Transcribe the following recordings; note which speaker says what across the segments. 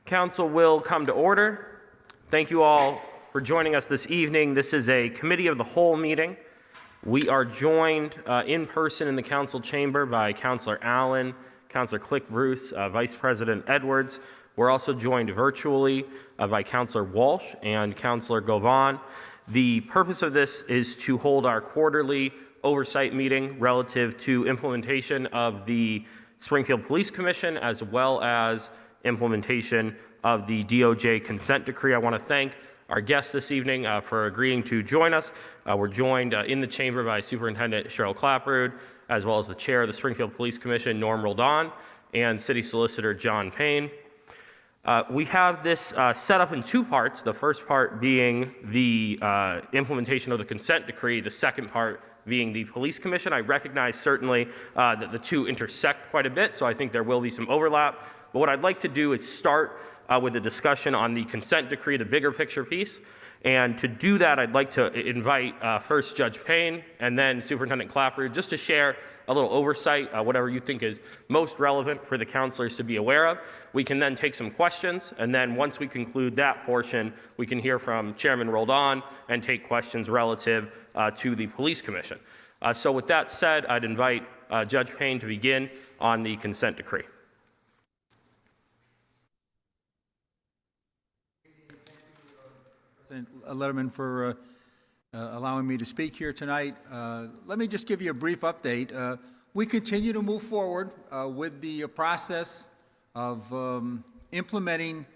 Speaker 1: Council will come to order. Thank you all for joining us this evening. This is a committee of the whole meeting. We are joined in person in the council chamber by Councilor Allen, Councilor Click-Bruce, Vice President Edwards. We're also joined virtually by Councilor Walsh and Councilor Govan. The purpose of this is to hold our quarterly oversight meeting relative to implementation of the Springfield Police Commission as well as implementation of the DOJ consent decree. I want to thank our guests this evening for agreeing to join us. We're joined in the chamber by Superintendent Cheryl Clapprood, as well as the chair of the Springfield Police Commission, Norm Roldan, and City Solicitor John Payne. We have this set up in two parts, the first part being the implementation of the consent decree, the second part being the Police Commission. I recognize certainly that the two intersect quite a bit, so I think there will be some overlap. But what I'd like to do is start with a discussion on the consent decree, the bigger picture piece. And to do that, I'd like to invite first Judge Payne and then Superintendent Clapprood just to share a little oversight, whatever you think is most relevant for the councilors to be aware of. We can then take some questions, and then once we conclude that portion, we can hear from Chairman Roldan and take questions relative to the Police Commission. So with that said, I'd invite Judge Payne to begin on the consent decree.
Speaker 2: President Letterman for allowing me to speak here tonight. Let me just give you a brief update. We continue to move forward with the process of implementing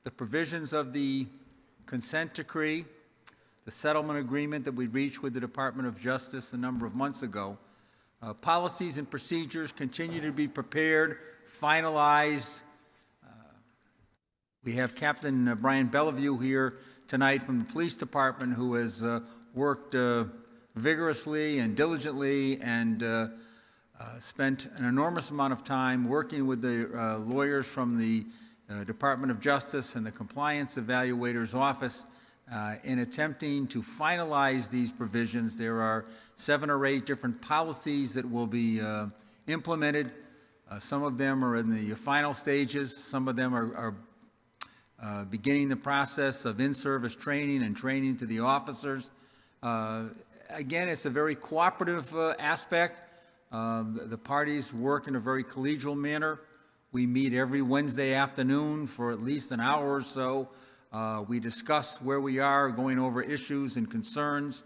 Speaker 2: the provisions of the consent decree, the settlement agreement that we reached with the Department of Justice a number of months ago. Policies and procedures continue to be prepared, finalized. We have Captain Brian Bellevue here tonight from the police department, who has worked vigorously and diligently and spent an enormous amount of time working with the lawyers from the Department of Justice and the Compliance Evaluator's Office in attempting to finalize these provisions. There are 7 or 8 different policies that will be implemented. Some of them are in the final stages. Some of them are beginning the process of in-service training and training to the officers. Again, it's a very cooperative aspect. The parties work in a very collegial manner. We meet every Wednesday afternoon for at least an hour or so. We discuss where we are, going over issues and concerns.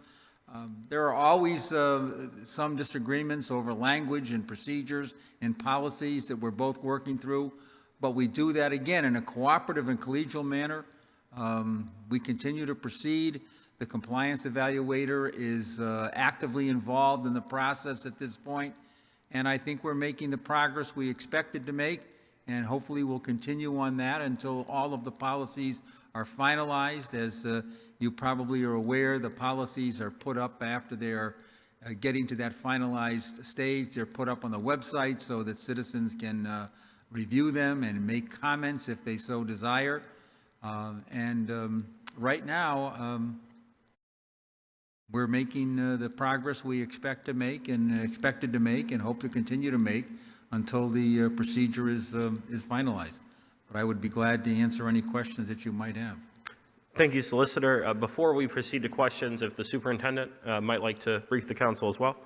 Speaker 2: There are always some disagreements over language and procedures and policies that we're both working through. But we do that, again, in a cooperative and collegial manner. We continue to proceed. The compliance evaluator is actively involved in the process at this point, and I think we're making the progress we expected to make, and hopefully we'll continue on that until all of the policies are finalized. As you probably are aware, the policies are put up after they're getting to that finalized stage. They're put up on the website so that citizens can review them and make comments if they so desire. Right now, we're making the progress we expect to make and expected to make and hope to continue to make until the procedure is finalized. But I would be glad to answer any questions that you might have.
Speaker 1: Thank you, Solicitor. Before we proceed to questions, if the Superintendent might like to brief the Council as well.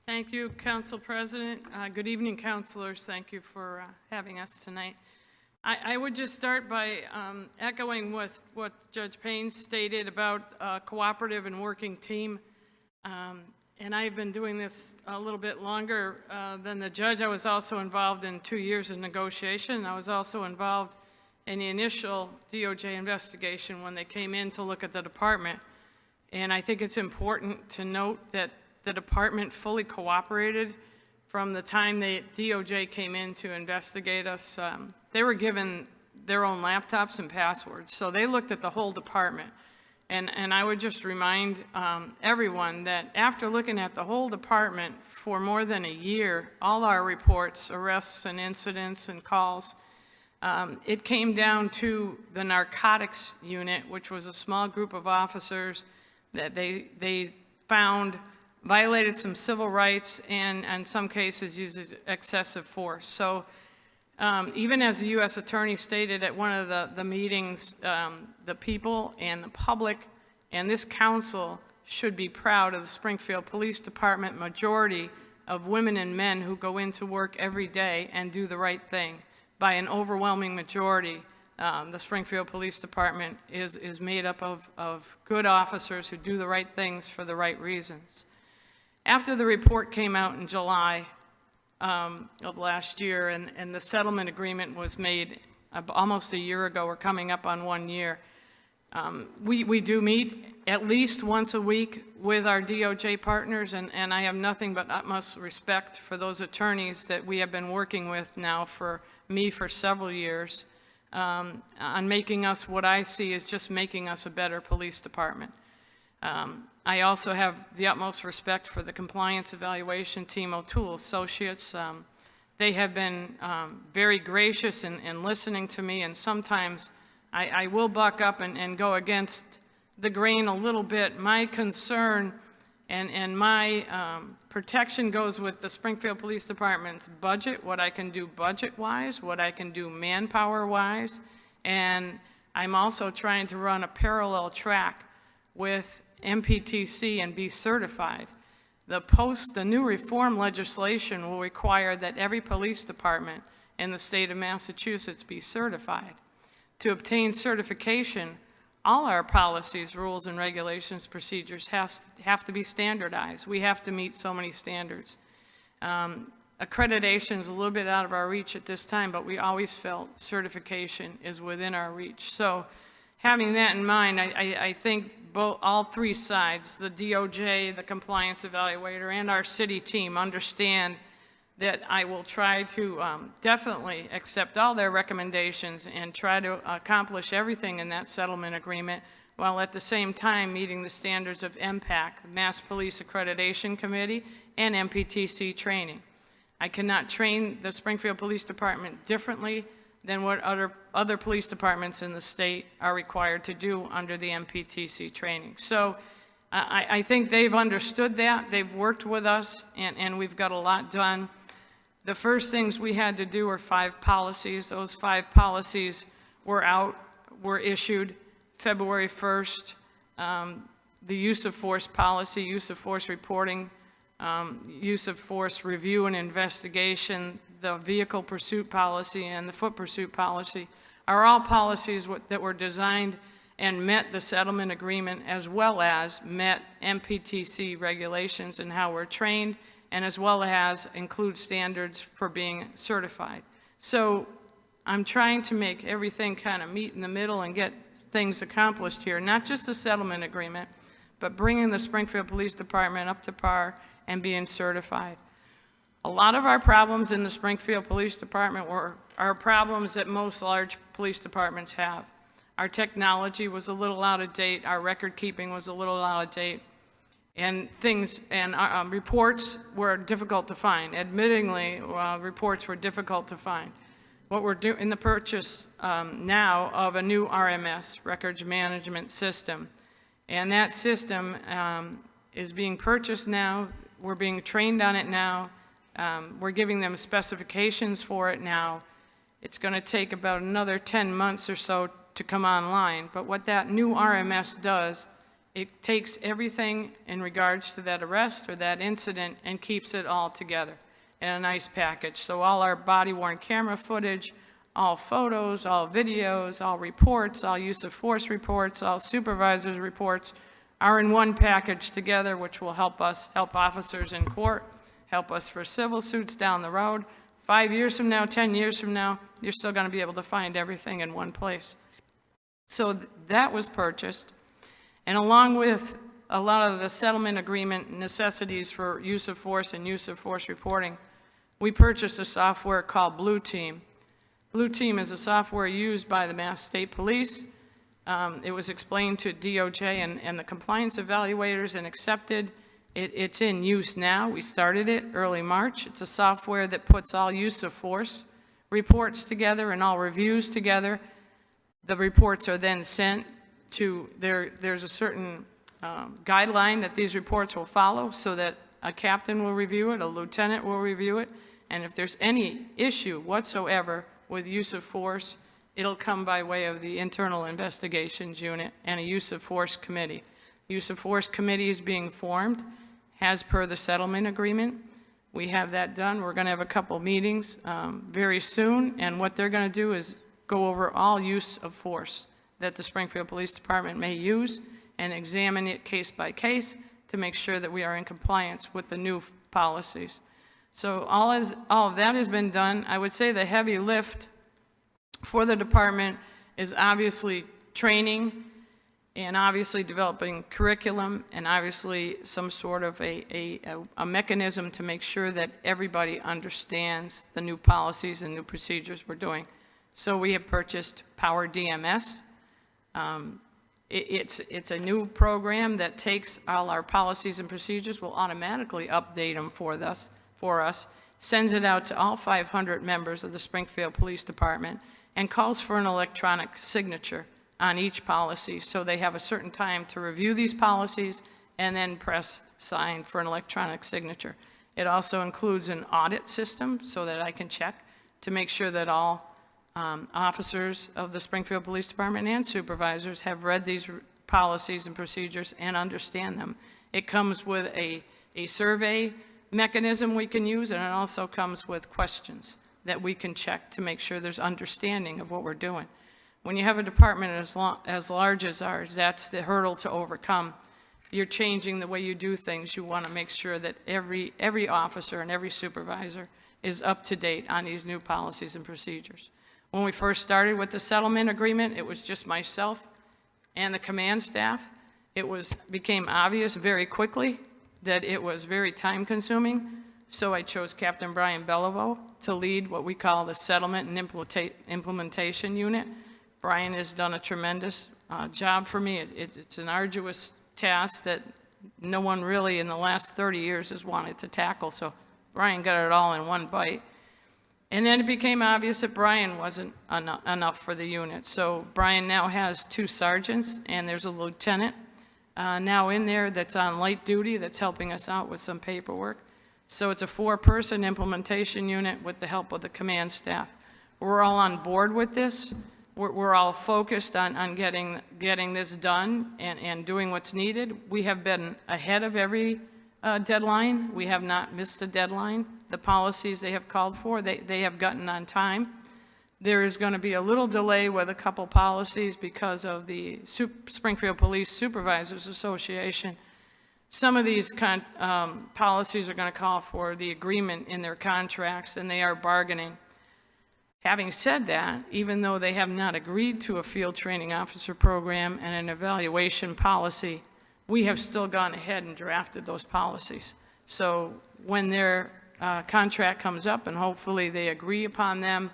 Speaker 3: Thank you, Council President. Good evening, councilors. Thank you for having us tonight. I would just start by echoing what Judge Payne stated about a cooperative and working team. And I've been doing this a little bit longer than the judge. I was also involved in 2 years of negotiation. I was also involved in the initial DOJ investigation when they came in to look at the department. And I think it's important to note that the department fully cooperated from the time the DOJ came in to investigate us. They were given their own laptops and passwords, so they looked at the whole department. And I would just remind everyone that after looking at the whole department for more than a year, all our reports, arrests and incidents and calls, it came down to the narcotics unit, which was a small group of officers that they found violated some civil rights, and in some cases used excessive force. So even as the U.S. Attorney stated at one of the meetings, the people and the public and this council should be proud of the Springfield Police Department majority of women and men who go into work every day and do the right thing. By an overwhelming majority, the Springfield Police Department is made up of good officers who do the right things for the right reasons. After the report came out in July of last year, and the settlement agreement was made almost a year ago, we're coming up on 1 year, we do meet at least once a week with our DOJ partners, and I have nothing but utmost respect for those attorneys that we have been working with now for several years on making us what I see is just making us a better police department. I also have the utmost respect for the compliance evaluation team, O'Toole Associates. They have been very gracious in listening to me, and sometimes I will buck up and go against the grain a little bit. My concern and my protection goes with the Springfield Police Department's budget, what I can do budget-wise, what I can do manpower-wise, and I'm also trying to run a parallel track with MPTC and be certified. The new reform legislation will require that every police department in the state of Massachusetts be certified. To obtain certification, all our policies, rules, and regulations, procedures have to be standardized. We have to meet so many standards. Accreditation is a little bit out of our reach at this time, but we always felt certification is within our reach. So having that in mind, I think all three sides, the DOJ, the compliance evaluator, and our city team understand that I will try to definitely accept all their recommendations and try to accomplish everything in that settlement agreement, while at the same time meeting the standards of MPAC, the Mass Police Accreditation Committee, and MPTC training. I cannot train the Springfield Police Department differently than what other police departments in the state are required to do under the MPTC training. So I think they've understood that. They've worked with us, and we've got a lot done. The first things we had to do were 5 policies. Those 5 policies were issued February 1st. The use of force policy, use of force reporting, use of force review and investigation, the vehicle pursuit policy, and the foot pursuit policy are all policies that were designed and met the settlement agreement, as well as met MPTC regulations and how we're trained, and as well as include standards for being certified. So I'm trying to make everything kind of meet in the middle and get things accomplished here, not just the settlement agreement, but bringing the Springfield Police Department up to par and being certified. A lot of our problems in the Springfield Police Department are problems that most large police departments have. Our technology was a little out of date, our record keeping was a little out of date, and reports were difficult to find. Admittingly, reports were difficult to find. What we're doing in the purchase now of a new RMS, records management system, and that system is being purchased now. We're being trained on it now. We're giving them specifications for it now. It's going to take about another 10 months or so to come online. But what that new RMS does, it takes everything in regards to that arrest or that incident and keeps it all together in a nice package. So all our body-worn camera footage, all photos, all videos, all reports, all use of force reports, all supervisors' reports are in one package together, which will help us, help officers in court, help us for civil suits down the road. 5 years from now, 10 years from now, you're still going to be able to find everything in one place. So that was purchased. And along with a lot of the settlement agreement necessities for use of force and use of force reporting, we purchased a software called Blue Team. Blue Team is a software used by the Mass State Police. It was explained to DOJ and the compliance evaluators and accepted. It's in use now. We started it early March. It's a software that puts all use of force reports together and all reviews together. The reports are then sent to, there's a certain guideline that these reports will follow, so that a captain will review it, a lieutenant will review it, and if there's any issue whatsoever with use of force, it'll come by way of the Internal Investigations Unit and a Use of Force Committee. Use of Force Committee is being formed as per the settlement agreement. We have that done. We're going to have a couple meetings very soon, and what they're going to do is go over all use of force that the Springfield Police Department may use and examine it case by case to make sure that we are in compliance with the new policies. So all of that has been done. I would say the heavy lift for the department is obviously training and obviously developing curriculum and obviously some sort of a mechanism to make sure that everybody understands the new policies and new procedures we're doing. So we have purchased Power DMS. It's a new program that takes all our policies and procedures, will automatically update them for us, sends it out to all 500 members of the Springfield Police Department, and calls for an electronic signature on each policy. So they have a certain time to review these policies and then press sign for an electronic signature. It also includes an audit system so that I can check to make sure that all officers of the Springfield Police Department and supervisors have read these policies and procedures and understand them. It comes with a survey mechanism we can use, and it also comes with questions that we can check to make sure there's understanding of what we're doing. When you have a department as large as ours, that's the hurdle to overcome. You're changing the way you do things. You want to make sure that every officer and every supervisor is up to date on these new policies and procedures. When we first started with the settlement agreement, it was just myself and the command staff. It became obvious very quickly that it was very time-consuming, so I chose Captain Brian Beliveau to lead what we call the Settlement and Implementation Unit. Brian has done a tremendous job for me. It's an arduous task that no one really in the last 30 years has wanted to tackle, so Brian got it all in one bite. And then it became obvious that Brian wasn't enough for the unit. So Brian now has 2 sergeants, and there's a lieutenant now in there that's on light duty that's helping us out with some paperwork. So it's a 4-person implementation unit with the help of the command staff. We're all on board with this. We're all focused on getting this done and doing what's needed. We have been ahead of every deadline. We have not missed a deadline. The policies they have called for, they have gotten on time. There is going to be a little delay with a couple policies because of the Springfield Police Supervisors Association. Some of these policies are going to call for the agreement in their contracts, and they are bargaining. Having said that, even though they have not agreed to a field training officer program and an evaluation policy, we have still gone ahead and drafted those policies. So when their contract comes up and hopefully they agree upon them,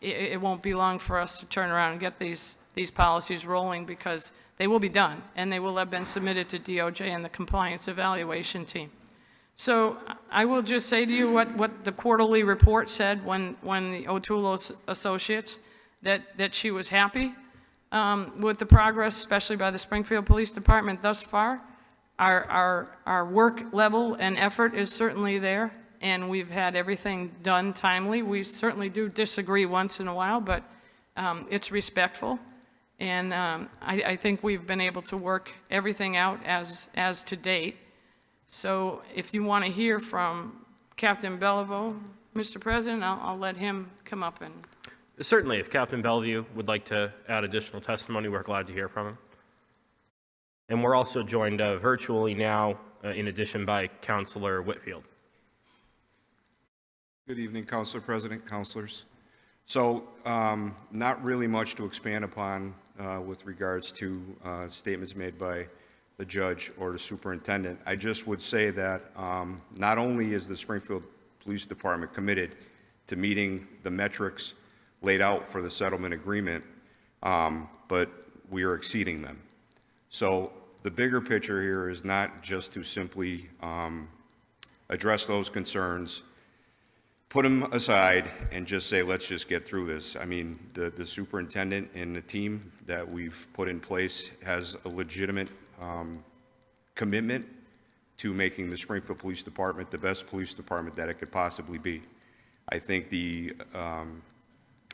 Speaker 3: it won't be long for us to turn around and get these policies rolling, because they will be done and they will have been submitted to DOJ and the compliance evaluation team. So I will just say to you what the quarterly report said when the O'Toole Associates, that she was happy with the progress, especially by the Springfield Police Department thus far. Our work level and effort is certainly there, and we've had everything done timely. We certainly do disagree once in a while, but it's respectful. And I think we've been able to work everything out as to date. So if you want to hear from Captain Beliveau, Mr. President, I'll let him come up and...
Speaker 1: Certainly, if Captain Bellevue would like to add additional testimony, we're glad to hear from him. And we're also joined virtually now, in addition, by Councilor Whitfield.
Speaker 4: Good evening, Councilor President, councilors. So not really much to expand upon with regards to statements made by the judge or the superintendent. I just would say that not only is the Springfield Police Department committed to meeting the metrics laid out for the settlement agreement, but we are exceeding them. So the bigger picture here is not just to simply address those concerns, put them aside, and just say, let's just get through this. I mean, the superintendent and the team that we've put in place has a legitimate commitment to making the Springfield Police Department the best police department that it could possibly be. I think the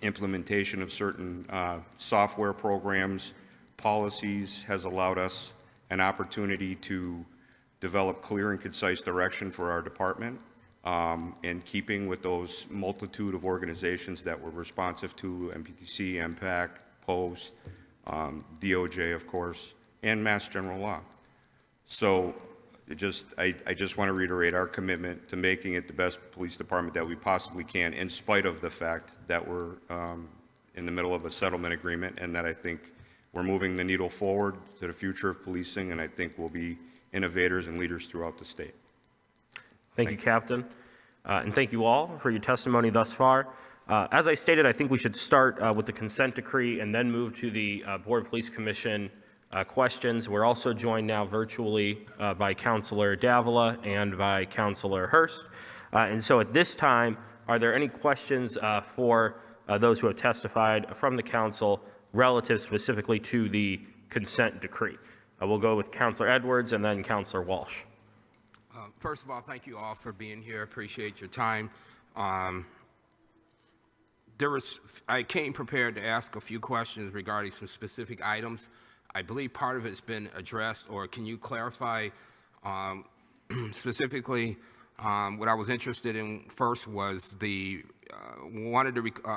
Speaker 4: implementation of certain software programs, policies has allowed us an opportunity to develop clear and concise direction for our department, in keeping with those multitude of organizations that we're responsive to, MPTC, MPAC, Post, DOJ, of course, and Mass General Law. So I just want to reiterate our commitment to making it the best police department that we possibly can, in spite of the fact that we're in the middle of a settlement agreement, and that I think we're moving the needle forward to the future of policing, and I think we'll be innovators and leaders throughout the state.
Speaker 1: Thank you, Captain. And thank you all for your testimony thus far. As I stated, I think we should start with the consent decree and then move to the Board of Police Commission questions. We're also joined now virtually by Councilor Davila and by Councilor Hurst. And so at this time, are there any questions for those who have testified from the council relative specifically to the consent decree? We'll go with Councilor Edwards and then Councilor Walsh.
Speaker 5: First of all, thank you all for being here. Appreciate your time. I came prepared to ask a few questions regarding some specific items. I believe part of it's been addressed, or can you clarify specifically what I was interested in first was the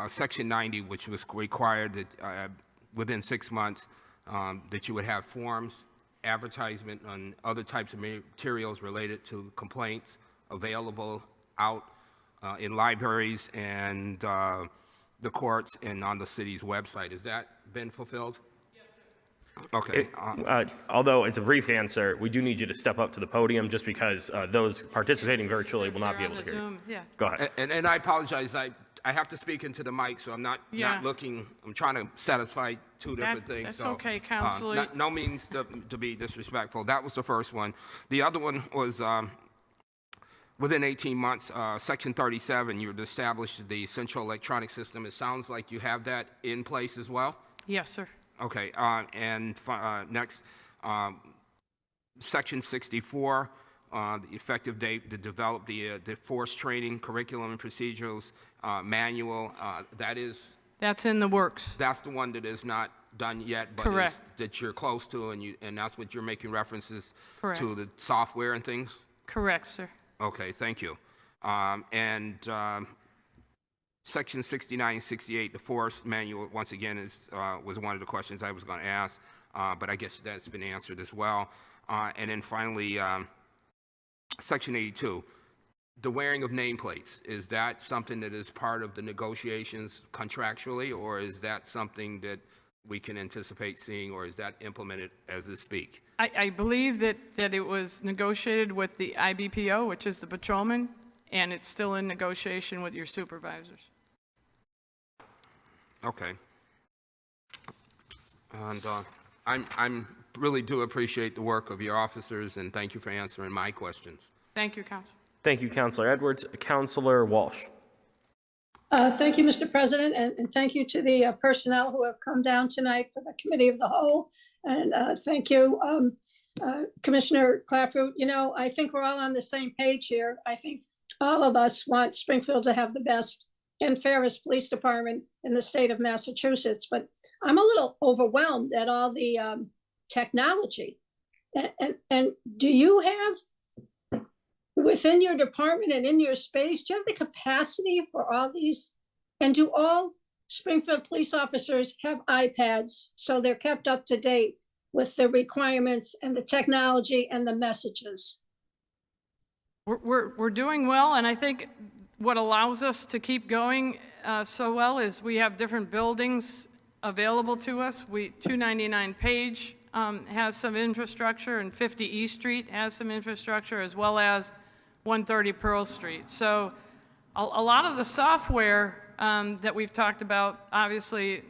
Speaker 5: Section 90, which was required that within 6 months that you would have forms, advertisement, and other types of materials related to complaints available out in libraries and the courts and on the city's website. Has that been fulfilled? Yes, sir. Okay.
Speaker 1: Although it's a brief answer, we do need you to step up to the podium just because those participating virtually will not be able to hear you.
Speaker 3: Yeah.
Speaker 1: Go ahead.
Speaker 5: And I apologize. I have to speak into the mic, so I'm not looking. I'm trying to satisfy two different things.
Speaker 3: That's
Speaker 5: so,
Speaker 3: okay, Counselor.
Speaker 5: No means to be disrespectful. That was the first one. The other one was within 18 months, Section 37, you would establish the central electronic system. It sounds like you have that in place as well?
Speaker 3: Yes, sir.
Speaker 5: Okay. Next, Section 64. The effective date to develop the force training curriculum and procedures manual.
Speaker 3: That's in the works.
Speaker 5: That's the one that is not done yet, but
Speaker 3: Correct.
Speaker 5: that you're close to, and that's what you're making references
Speaker 3: Correct.
Speaker 5: to the software and things.
Speaker 3: Correct, sir.
Speaker 5: Okay, thank you. Section 69 and 68, the force manual, once again, was one of the questions I was going to ask, but I guess that's been answered as well. And then finally, Section 82, the wearing of nameplates. Is that something that is part of the negotiations contractually, or is that something that we can anticipate seeing, or is that implemented as we speak?
Speaker 3: I believe that it was negotiated with the IBPO, which is the patrolman, and it's still in negotiation with your supervisors.
Speaker 5: Okay. And I'm really do appreciate the work of your officers, and thank you for answering my questions.
Speaker 3: Thank you, Counsel.
Speaker 1: Thank you, Councilor Edwards. Councilor Walsh.
Speaker 6: Thank you, Mr. President, and thank you to the personnel who have come down tonight for the Committee of the Whole. And thank you, Commissioner Clapper. You know, I think we're all on the same page here. I think all of us want Springfield to have the best and fairest police department in the state of Massachusetts, but I'm a little overwhelmed at all the technology. And do you have, within your department and in your space, do you have the capacity for all these? And do all Springfield police officers have iPads so they're kept up to date with the requirements and the technology and the messages?
Speaker 3: We're doing well, and I think what allows us to keep going so well is we have different buildings available to us. 299 Page has some infrastructure, and 50 East Street has some infrastructure, as well as 130 Pearl Street. So a lot of the software that we've talked about, obviously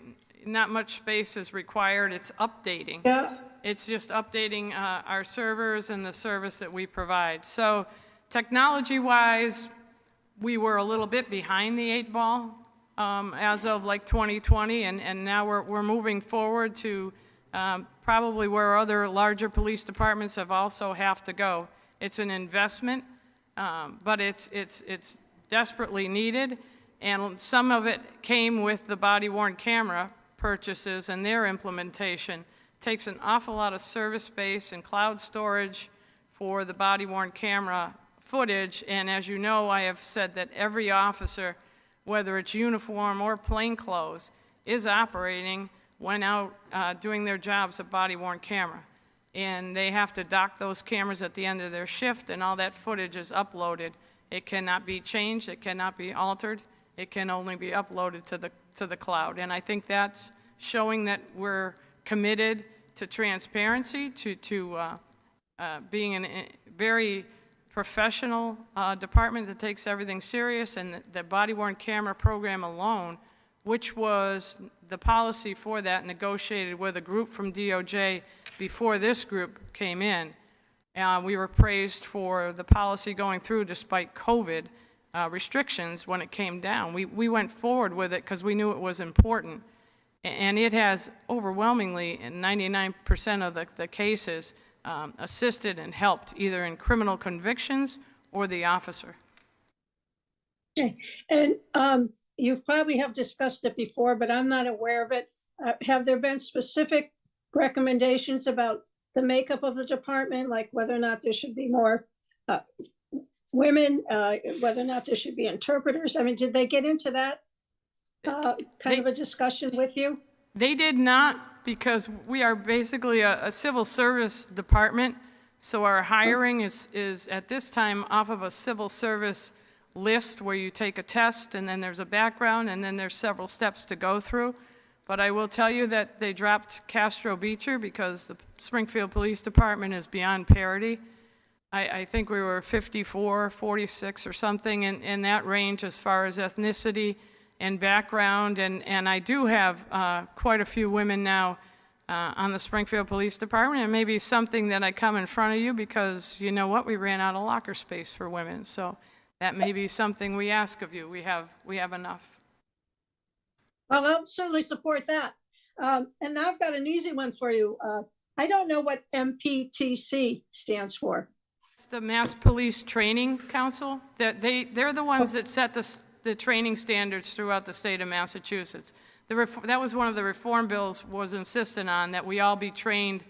Speaker 3: not much space is required. It's updating.
Speaker 6: Yeah.
Speaker 3: It's just updating our servers and the service that we provide. So technology-wise, we were a little bit behind the 8 ball as of like 2020, and now we're moving forward to probably where other larger police departments have also have to go. It's an investment, but it's desperately needed, and some of it came with the body-worn camera purchases and their implementation. Takes an awful lot of service space and cloud storage for the body-worn camera footage, and as you know, I have said that every officer, whether it's uniform or plainclothes, is operating when out doing their jobs with body-worn camera. And they have to dock those cameras at the end of their shift, and all that footage is uploaded. It cannot be changed, it cannot be altered, it can only be uploaded to the cloud. And I think that's showing that we're committed to transparency, to being a very professional department that takes everything serious, and the body-worn camera program alone, which was the policy for that negotiated with a group from DOJ before this group came in. We were praised for the policy going through despite COVID restrictions when it came down. We went forward with it because we knew it was important. And it has overwhelmingly, in 99% of the cases, assisted and helped either in criminal convictions or the officer.
Speaker 6: Okay, and you probably have discussed it before, but I'm not aware of it. Have there been specific recommendations about the makeup of the department, like whether or not there should be more women, whether or not there should be interpreters? I mean, did they get into that kind of a discussion with you?
Speaker 3: They did not, because we are basically a civil service department, so our hiring is at this time off of a civil service list where you take a test and then there's a background and then there's several steps to go through. But I will tell you that they dropped Castro Beecher because the Springfield Police Department is beyond parity. I think we were 54, 46 or something in that range as far as ethnicity and background, and I do have quite a few women now on the Springfield Police Department, and maybe something that I come in front of you because, you know what, we ran out of locker space for women, so that may be something we ask of you. We have enough.
Speaker 6: Well, I'll certainly support that. And now I've got an easy one for you. I don't know what MPTC stands for.
Speaker 3: It's the Mass Police Training Council. They're the ones that set the training standards throughout the state of Massachusetts. That was one of the reform bills was insistent on, that we all be trained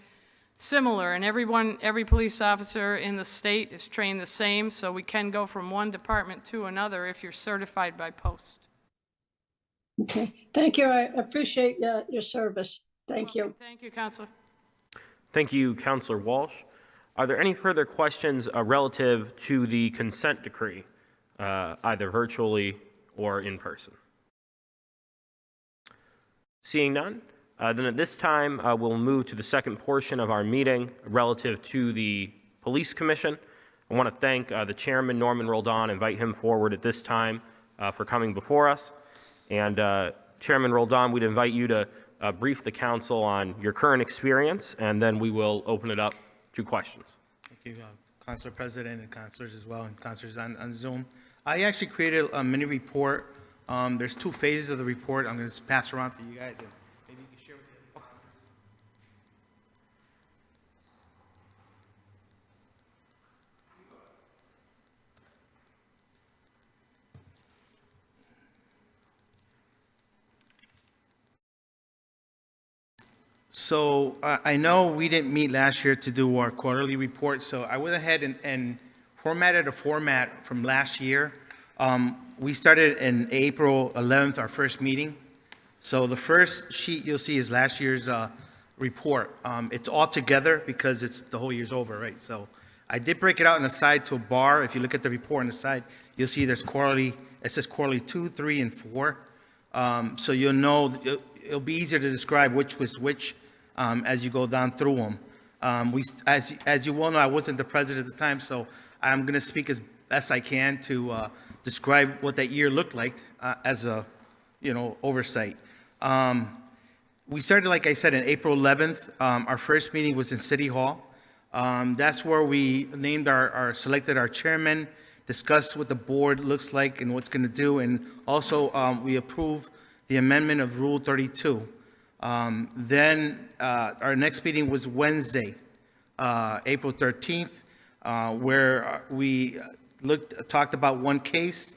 Speaker 3: similar, and every police officer in the state is trained the same, so we can go from one department to another if you're certified by post.
Speaker 6: Okay, thank you. I appreciate your service. Thank you.
Speaker 3: Thank you, Counselor.
Speaker 1: Thank you, Counselor Walsh. Are there any further questions relative to the consent decree, either virtually or in person? Seeing none, then at this time we'll move to the second portion of our meeting relative to the Police Commission. I want to thank the Chairman, Norman Roldan, invite him forward at this time for coming before us. And Chairman Roldan, we'd invite you to brief the council on your current experience, and then we will open it up to questions.
Speaker 7: Thank you, Councilor President and councilors as well, and councilors on Zoom. I actually created a mini report. There's two phases of the report. I'm going to pass around for you guys, and maybe you can share with the other councilors. So I know we didn't meet last year to do our quarterly report, so I went ahead and formatted a format from last year. We started in April 11th, our first meeting. So the first sheet you'll see is last year's report. It's all together because the whole year's over, right? So I did break it out on the side to a bar. If you look at the report on the side, you'll see there's quarterly, it says quarterly 2, 3, and 4. So you'll know, it'll be easier to describe which was which as you go down through them. As you well know, I wasn't the president at the time, so I'm going to speak as best I can to describe what that year looked like as a, oversight. We started, like I said, on April 11th. Our first meeting was in City Hall. That's where we named selected our chairman, discussed what the board looks like and what's going to do, and also we approved the amendment of Rule 32. Then our next meeting was Wednesday, April 13th, where we talked about one case.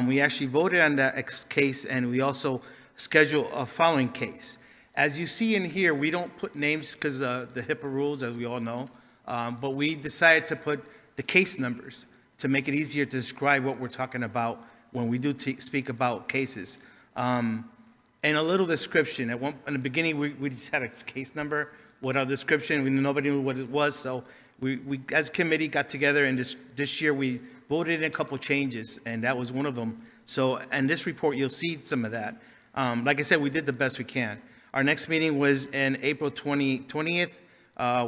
Speaker 7: We actually voted on that case, and we also scheduled a following case. As you see in here, we don't put names because of the HIPAA rules, as we all know, but we decided to put the case numbers to make it easier to describe what we're talking about when we do speak about cases. And a little description. In the beginning, we just had a case number without description. Nobody knew what it was, so we as a committee got together, and this year we voted in a couple changes, and that was one of them. So, and this report, you'll see some of that. Like I said, we did the best we can. Our next meeting was in April 20th.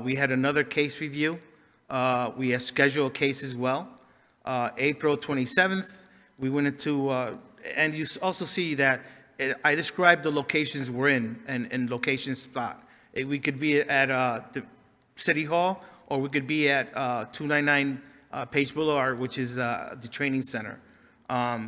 Speaker 7: We had another case review. We had scheduled a case as well. April 27th, we went into, and you also see that I described the locations we're in and location spot. We could be at the City Hall, or we could be at 299 Page Boulevard, which is the training center.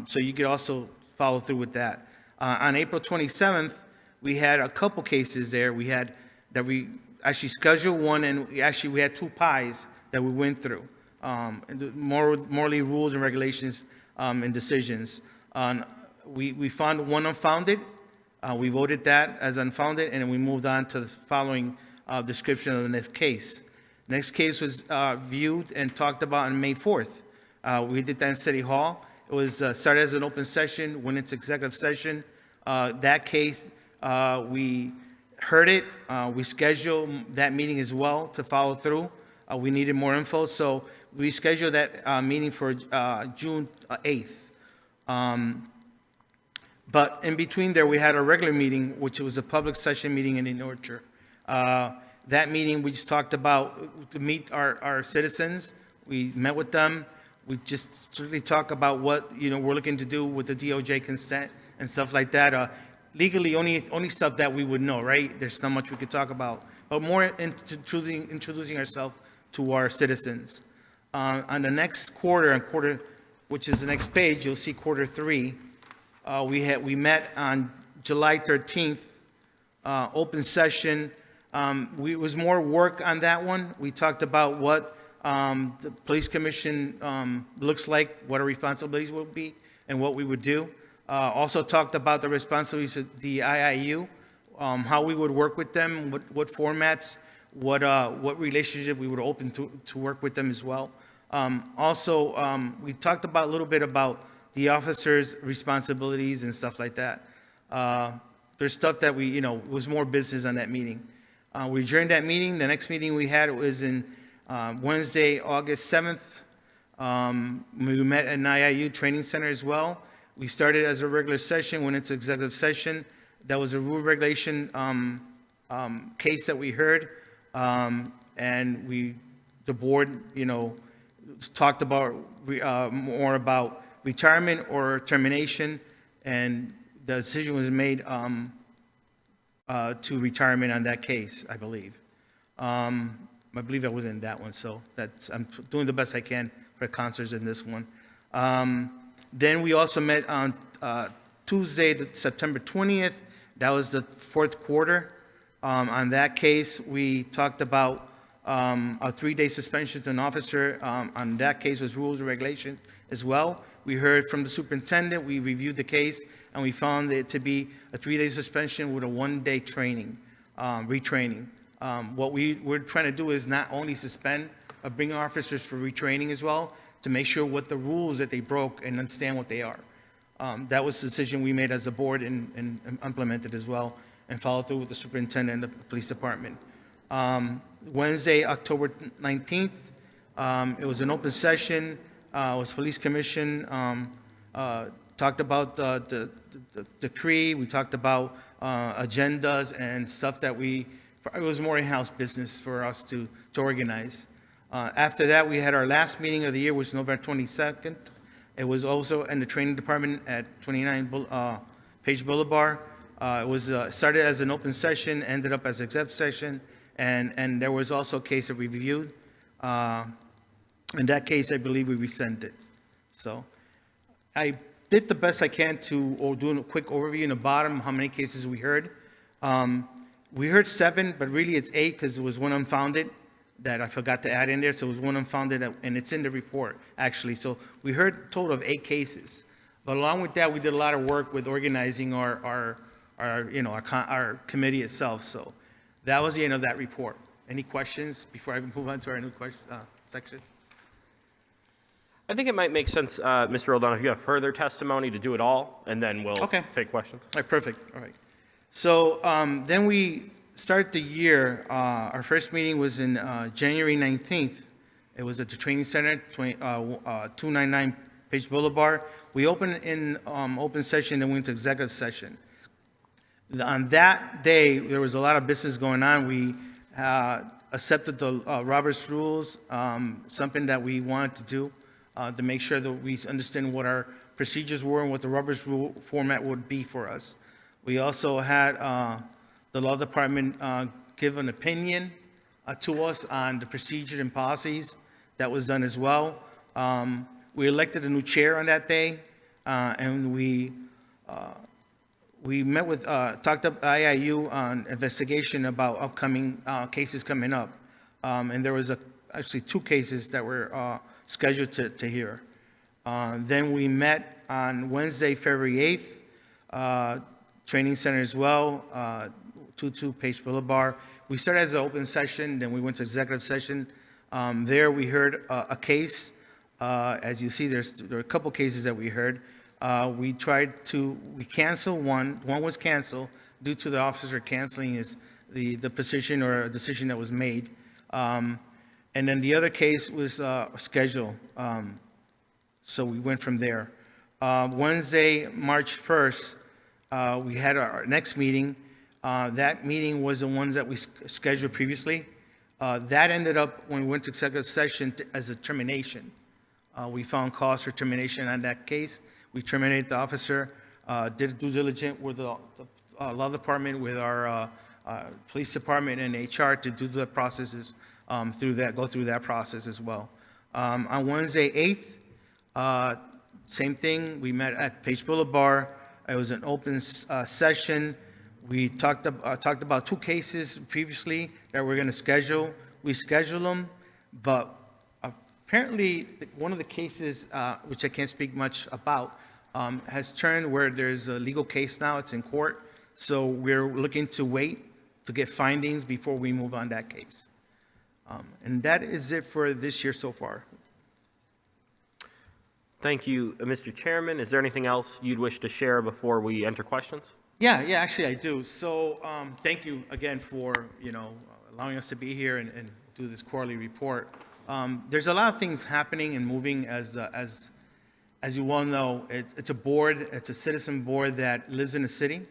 Speaker 7: So you could also follow through with that. On April 27th, we had a couple cases there. We actually scheduled one, and we had two pies that we went through. Morally rules and regulations and decisions. We found one unfounded. We voted that as unfounded, and then we moved on to the following description of the next case. Next case was viewed and talked about on May 4th. We did that in City Hall. It was started as an open session, went into executive session. That case, we heard it. We scheduled that meeting as well to follow through. We needed more info, so we scheduled that meeting for June 8th. But in between there, we had a regular meeting, which was a public session meeting in the Orchard. That meeting, we just talked about to meet our citizens. We met with them. We just strictly talk about what we're looking to do with the DOJ consent and stuff like that. Legally, only stuff that we would know, right? There's not much we could talk about, but more introducing ourselves to our citizens. On the next quarter, which is the next page, you'll see quarter 3. We met on July 13th, open session. It was more work on that one. We talked about what the police commission looks like, what our responsibilities will be, and what we would do. Also talked about the responsibilities of the IIU, how we would work with them, what formats, what relationship we would open to work with them as well. We talked about a little bit about the officers' responsibilities and stuff like that. There's stuff that was more business on that meeting. We adjourned that meeting. The next meeting we had was in Wednesday, August 7th. We met at an IIU training center as well. We started as a regular session, went into executive session. That was a rule regulation case that we heard. And the board, talked about more about retirement or termination, and the decision was made to retirement on that case, I believe. I believe I was in that one, so I'm doing the best I can for concerts in this one. Then we also met on Tuesday, September 20th. That was the fourth quarter. On that case, we talked about a 3-day suspension to an officer. On that case was rules and regulations as well. We heard from the superintendent. We reviewed the case, and we found it to be a 3-day suspension with a 1-day training, retraining. What we're trying to do is not only suspend, but bring officers for retraining as well, to make sure what the rules that they broke and understand what they are. That was the decision we made as a board and implemented as well, and followed through with the superintendent and the police department. Wednesday, October 19th, it was an open session. It was police commission. Talked about the decree. We talked about agendas and stuff that it was more in-house business for us to organize. After that, we had our last meeting of the year, which was November 22nd. It was also in the training department at 29 Page Boulevard. It was started as an open session, ended up as an exec session, and there was also a case that we reviewed. In that case, I believe we rescinded. So I did the best I can to do a quick overview in the bottom, how many cases we heard. We heard 7, but really it's 8 because it was one unfounded that I forgot to add in there. So it was one unfounded, and it's in the report, actually. So we heard a total of 8 cases. But along with that, we did a lot of work with organizing our committee itself. So that was the end of that report. Any questions before I move on to our new question, section?
Speaker 1: I think it might make sense, Mr. Roldan, if you have further testimony, to do it all, and then we'll
Speaker 7: Okay.
Speaker 1: take questions.
Speaker 7: All right, perfect. All right. So then we start the year. Our first meeting was in January 19th. It was at the training center, 299 Page Boulevard. We opened in open session and went to executive session. On that day, there was a lot of business going on. We accepted the Robert's rules, something that we wanted to do to make sure that we understand what our procedures were and what the Robert's rule format would be for us. We also had the law department give an opinion to us on the procedures and policies. That was done as well. We elected a new chair on that day, and we met with, talked to IIU on investigation about upcoming cases coming up. And there was actually 2 cases that were scheduled to hear. Then we met on Wednesday, February 8th, training center as well, 22 Page Boulevard. We started as an open session, then we went to executive session. There we heard a case. As you see, there are a couple cases that we heard. We canceled one. One was canceled due to the officer canceling the position or a decision that was made. And then the other case was scheduled. So we went from there. Wednesday, March 1st, we had our next meeting. That meeting was the ones that we scheduled previously. That ended up, when we went to executive session, as a termination. We found cause for termination on that case. We terminated the officer, did due diligence with the law department, with our police department and HR to do the processes go through that process as well. On Wednesday, 8th, same thing. We met at Page Boulevard. It was an open session. We talked about 2 cases previously that we're going to schedule. We scheduled them, but apparently one of the cases, which I can't speak much about, has turned where there's a legal case now. It's in court. So we're looking to wait to get findings before we move on that case. And that is it for this year so far.
Speaker 1: Thank you, Mr. Chairman. Is there anything else you'd wish to share before we enter questions?
Speaker 7: Yeah, actually I do. So thank you again for, allowing us to be here and do this quarterly report. There's a lot of things happening and moving as you well know. It's a board, it's a citizen board that lives in the city.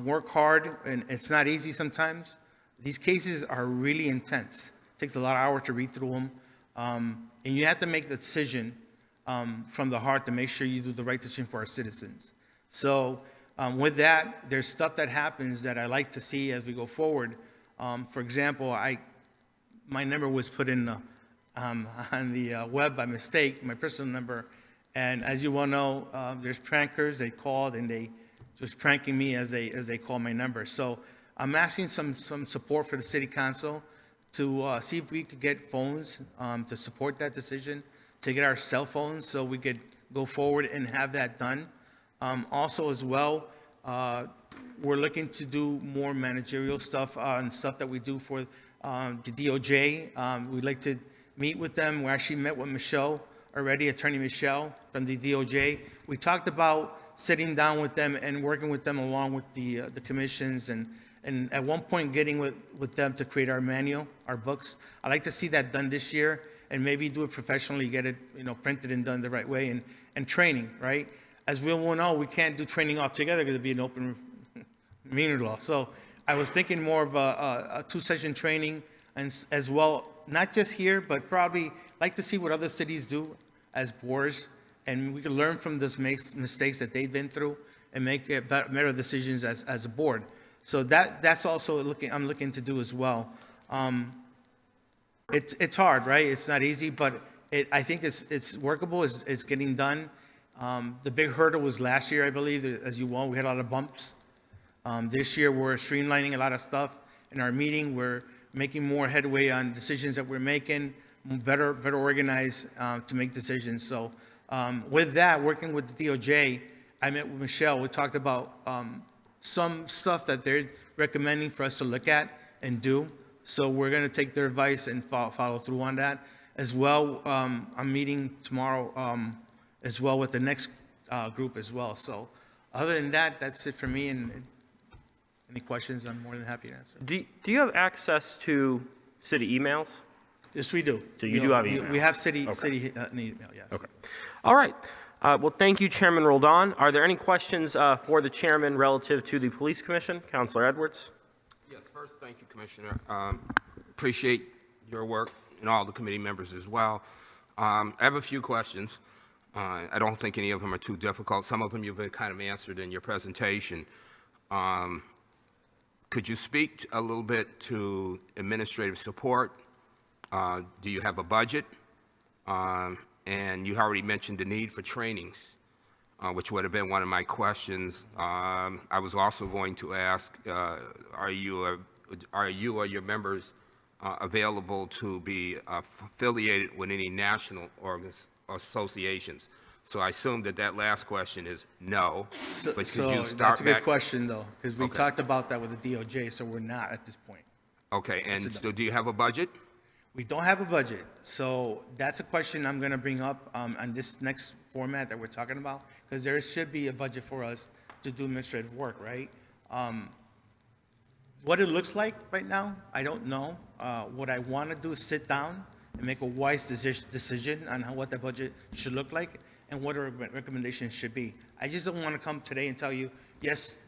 Speaker 7: Work hard, and it's not easy sometimes. These cases are really intense. It takes a lot of hours to read through them. And you have to make the decision from the heart to make sure you do the right decision for our citizens. So with that, there's stuff that happens that I like to see as we go forward. For example, my number was put in on the web by mistake, my personal number. And as you well know, there's prankers. They called and they just pranking me as they call my number. So I'm asking some support for the city council to see if we could get phones to support that decision, to get our cell phones so we could go forward and have that done. Also as well, we're looking to do more managerial stuff and stuff that we do for the DOJ. We'd like to meet with them. We actually met with Michelle already, Attorney Michelle from the DOJ. We talked about sitting down with them and working with them along with the commissions and at one point getting with them to create our manual, our books. I'd like to see that done this year and maybe do it professionally, get it printed and done the right way, and training, right? As we all know, we can't do training altogether because it'd be an open meeting law. So I was thinking more of a 2-session training, and as well, not just here, but probably like to see what other cities do as boards, and we can learn from those mistakes that they've been through and make better decisions as a board. So that's also I'm looking to do as well. It's hard, right? It's not easy, but I think it's workable. It's getting done. The big hurdle was last year, I believe. As you know, we had a lot of bumps. This year, we're streamlining a lot of stuff. in our meeting. We're making more headway on decisions that we're making, better organized to make decisions. So with that, working with the DOJ, I met with Michelle. We talked about some stuff that they're recommending for us to look at and do. So we're going to take their advice and follow through on that. As well, I'm meeting tomorrow as well with the next group as well. So other than that, that's it for me. And any questions, I'm more than happy to answer.
Speaker 1: Do you have access to city emails?
Speaker 7: Yes, we do.
Speaker 1: So you do have
Speaker 7: We
Speaker 1: email?
Speaker 7: have city
Speaker 1: Okay.
Speaker 7: email, yes.
Speaker 1: Okay. All right. Well, thank you, Chairman Roldan. Are there any questions for the chairman relative to the Police Commission? Councilor Edwards?
Speaker 5: Yes, first, thank you, Commissioner. Appreciate your work and all the committee members as well. I have a few questions. I don't think any of them are too difficult. Some of them you've kind of answered in your presentation. Could you speak a little bit to administrative support? Do you have a budget? And you already mentioned the need for trainings, which would have been one of my questions. I was also going to ask, are you or your members available to be affiliated with any national associations? So I assume that last question is no, but could
Speaker 7: So
Speaker 5: you start
Speaker 7: that's a good
Speaker 5: back?
Speaker 7: question, though, because we
Speaker 5: Okay.
Speaker 7: talked about that with the DOJ, so we're not at this point.
Speaker 5: Okay, and
Speaker 7: That's a
Speaker 5: so do you have a budget?
Speaker 7: We don't have a budget, so that's a question I'm going to bring up on this next format that we're talking about, because there should be a budget for us to do administrative work, right? What it looks like right now, I don't know. What I want to do is sit down and make a wise decision on what the budget should look like and what our recommendations should be. I just don't want to come today and tell you, yes,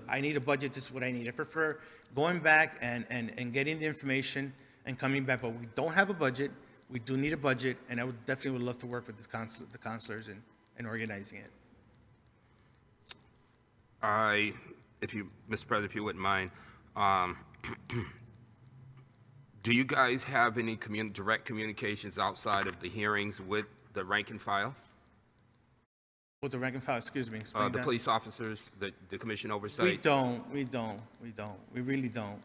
Speaker 7: I need a budget, this is what I need. I prefer going back and getting the information and coming back, but we don't have a budget. We do need a budget, and I would definitely love to work with the counselors in organizing it.
Speaker 5: Mr. President, if you wouldn't mind, do you guys have any direct communications outside of the hearings with the rank and file?
Speaker 7: With the rank and file, excuse me. explain
Speaker 5: The
Speaker 7: that.
Speaker 5: police officers, the commission oversight?
Speaker 7: We really don't.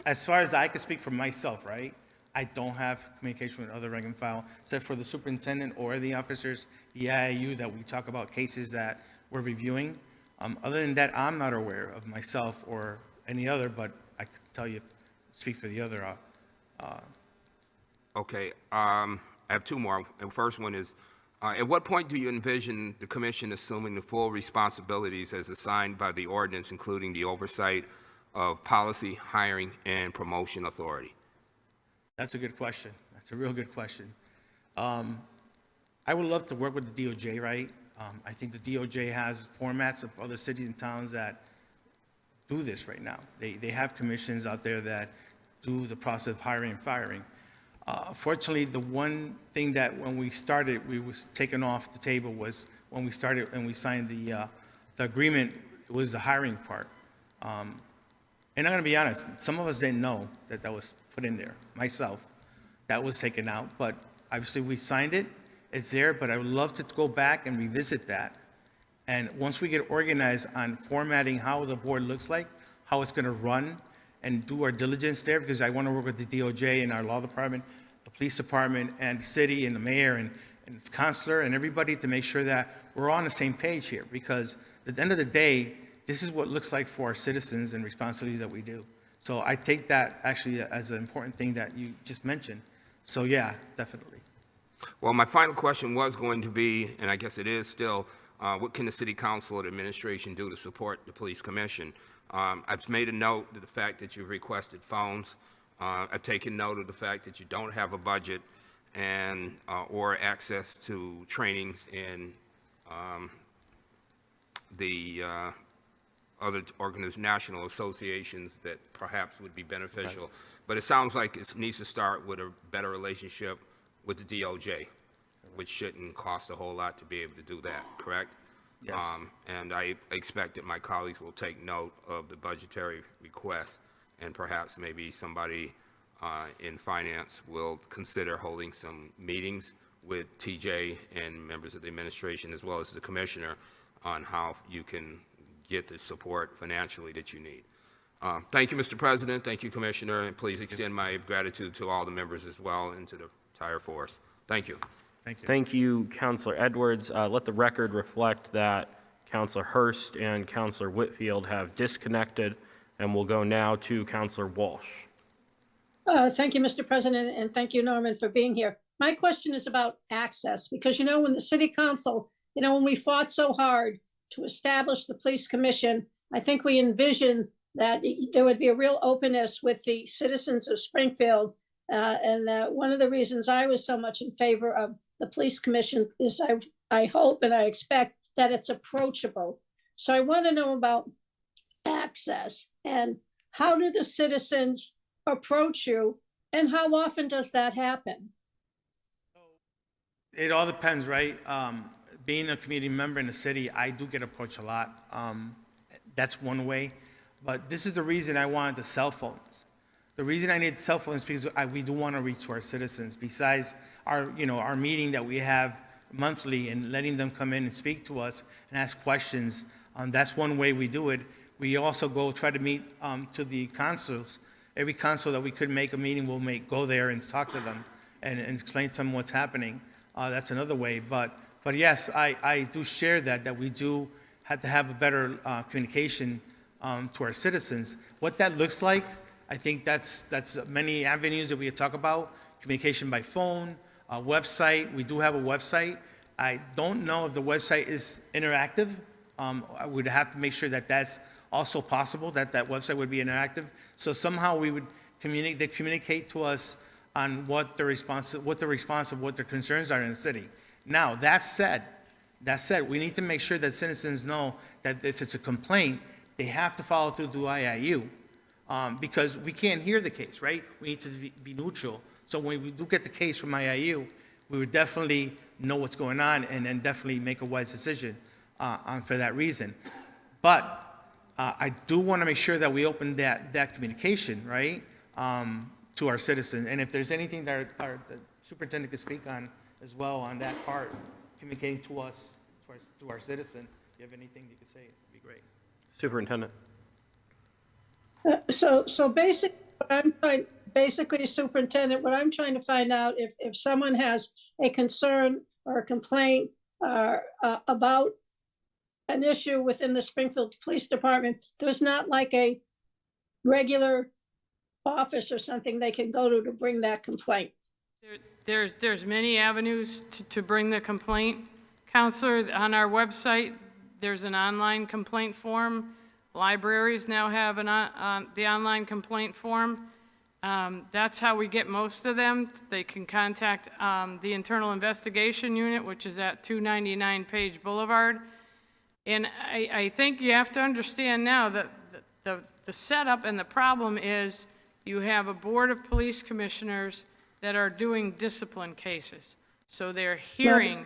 Speaker 7: As far as I can speak for myself, right? I don't have communication with other rank and file, except for the superintendent or the officers, the IIU, that we talk about cases that we're reviewing. Other than that, I'm not aware of myself or any other, but I could tell you, speak for the other.
Speaker 5: Okay, I have two more. The first one is, at what point do you envision the commission assuming the full responsibilities as assigned by the ordinance, including the oversight of policy, hiring, and promotion authority?
Speaker 7: That's a good question. That's a real good question. I would love to work with the DOJ, right? I think the DOJ has formats of other cities and towns that do this right now. They have commissions out there that do the process of hiring and firing. Fortunately, the one thing that when we started, we was taken off the table was when we started and we signed the agreement, it was the hiring part. And I'm going to be honest, some of us didn't know that was put in there. Myself, that was taken out, but obviously we signed it. It's there, but I would love to go back and revisit that. And once we get organized on formatting how the board looks like, how it's going to run, and do our diligence there, because I want to work with the DOJ and our law department, the police department, and the city, and the mayor, and its counselor, and everybody to make sure that we're on the same page here. Because at the end of the day, this is what it looks like for our citizens and responsibilities that we do. So I take that actually as an important thing that you just mentioned. So yeah, definitely.
Speaker 5: Well, my final question was going to be, and I guess it is still, what can the city council and administration do to support the police commission? I've made a note of the fact that you've requested phones. I've taken note of the fact that you don't have a budget and or access to trainings in the other national associations that perhaps would be beneficial. Right. But it sounds like it needs to start with a better relationship with the DOJ, which shouldn't cost a whole lot to be able to do that, correct?
Speaker 7: Yes.
Speaker 5: And I expect that my colleagues will take note of the budgetary request, and perhaps maybe somebody in finance will consider holding some meetings with TJ and members of the administration as well as the commissioner on how you can get the support financially that you need. Thank you, Mr. President. Thank you, Commissioner, and please extend my gratitude to all the members as well and to the entire force. Thank you.
Speaker 7: Thank you.
Speaker 1: Thank you, Counselor Edwards. Let the record reflect that Counselor Hurst and Counselor Whitfield have disconnected, and we'll go now to Counselor Walsh.
Speaker 6: Thank you, Mr. President, and thank you, Norman, for being here. My question is about access, because, when the city council, when we fought so hard to establish the police commission, I think we envisioned that there would be a real openness with the citizens of Springfield. And that one of the reasons I was so much in favor of the police commission is I hope and I expect that it's approachable. So I want to know about access and how do the citizens approach you and how often does that happen?
Speaker 7: It all depends, right? Being a community member in the city, I do get approached a lot. That's one way. But this is the reason I wanted the cell phones. The reason I need cell phones is because we do want to reach to our citizens. Besides our meeting that we have monthly and letting them come in and speak to us and ask questions, that's one way we do it. We also try to meet to the consuls. Every consul that we could make a meeting, we'll go there and talk to them and explain to them what's happening. That's another way. But yes, I do share that we do have to have a better communication to our citizens. What that looks like, I think that's many avenues that we could talk about. Communication by phone, website. We do have a website. I don't know if the website is interactive. I would have to make sure that that's also possible, that website would be interactive. So somehow we would communicate to us on what their concerns are in the city. Now, that said, we need to make sure that citizens know that if it's a complaint, they have to follow through to IIU. Because we can't hear the case, right? We need to be neutral. So when we do get the case from IIU, we would definitely know what's going on and then definitely make a wise decision for that reason. But I do want to make sure that we open that communication, right, to our citizens. And if there's anything that the superintendent could speak on as well on that part, communicating to us, to our citizen, if you have anything you could say, it'd be great.
Speaker 1: Superintendent.
Speaker 6: So basically, Superintendent, what I'm trying to find out if someone has a concern or a complaint about an issue within the Springfield Police Department, there's not like a regular office or something they can go to bring that complaint.
Speaker 3: There's many avenues to bring the complaint. Counselor, on our website, there's an online complaint form. Libraries now have the online complaint form. That's how we get most of them. They can contact the Internal Investigation Unit, which is at 299 Page Boulevard. And I think you have to understand now that the setup and the problem is you have a board of police commissioners that are doing discipline cases. So they're hearing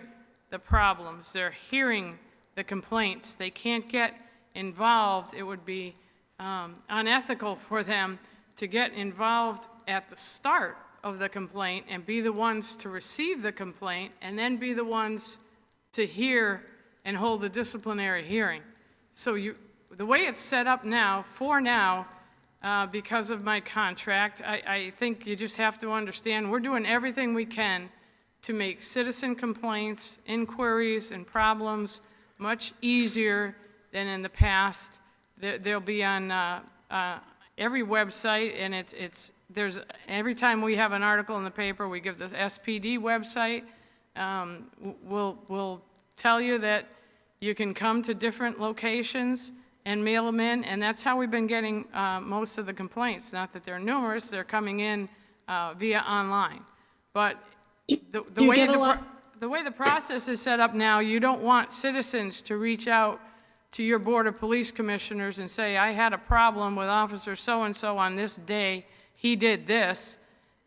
Speaker 3: the problems, they're hearing the complaints. They can't get involved. It would be unethical for them to get involved at the start of the complaint and be the ones to receive the complaint and then be the ones to hear and hold a disciplinary hearing. So the way it's set up now, because of my contract, I think you just have to understand we're doing everything we can to make citizen complaints, inquiries, and problems much easier than in the past. They'll be on every website, and there's every time we have an article in the paper, we give the SPD website. We'll tell you that you can come to different locations and mail them in, and that's how we've been getting most of the complaints. Not that they're numerous, they're coming in via online. But the way the process is set up now, you don't want citizens to reach out to your Board of Police Commissioners and say, I had a problem with Officer so-and-so on this day, he did this,